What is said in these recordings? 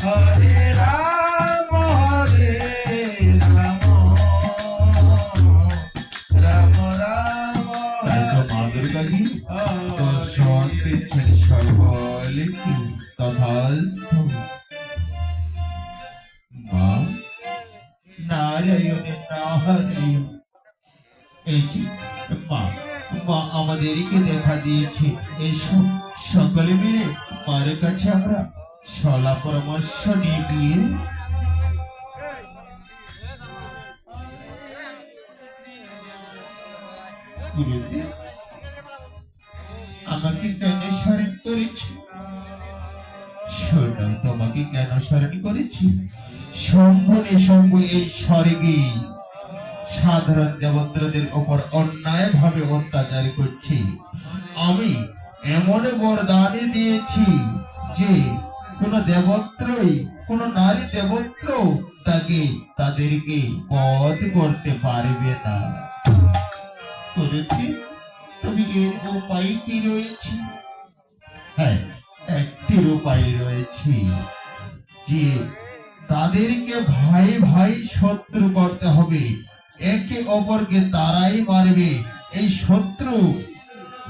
হরে রাম রাম রাম তাই তো মা দুর্গাজি তোর স্মরণ পেয়েছেন সকলে কি তথাস্তু। মা নারায়ণ নারায়ণ। এই যে মা, মা আমাদেরকে দেখা দিয়েছে, এসো সকলে মিলে মার কাছে আমরা সলা পরামর্শ নিয়ে গিয়ে গুরুজি আমাকে কেন স্মরণ করেছি? শোনো, তোমাকে কেন স্মরণ করেছি? শম্ভু শম্ভু এই স্বর্গে সাধারণ দেবতাদের উপর অন্যায় ভাবে অত্যাচার করছি। আমি এমন বরদান দিয়েছি যে কোন দেবত্রই, কোন নারী দেবত্র তাকে তাদেরকে বধ করতে পারবে না। করেছি, তবে এর উপায় কি রয়েছে? হ্যাঁ, একটি উপায় রয়েছে যে তাদেরকে ভাই ভাই শত্রু করতে হবে, একে অপরকে তারাই মারবে, এই শত্রু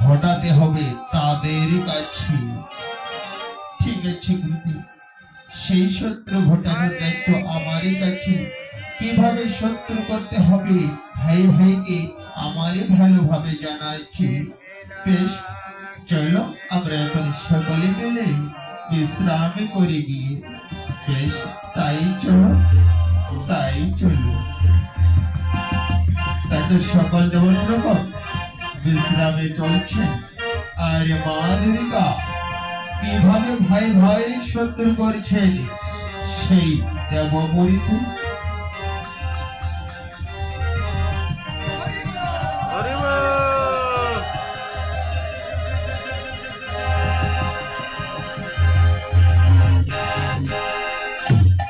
ঘটাতে হবে তাদের কাছে। ঠিক আছে গুরুদেব, সেই শত্রু ঘটানোর দায়িত্ব আমারই কাছে। কিভাবে শত্রু করতে হবে ভাই ভাইকে আমারই ভালোভাবে জানাচ্ছি। বেশ, চলো আমরা এখন সকলে মিলে বিশ্রাম করে গিয়ে। বেশ, তাই চলো, তাই চলো। তাই তো সকল দেবতাগণ বিশ্রামে চলছে, আর মা দুর্গা কিভাবে ভাই ভাই শত্রু করছেন সেই দেবমূর্তি।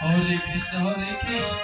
হরে কৃষ্ণ হরে কৃষ্ণ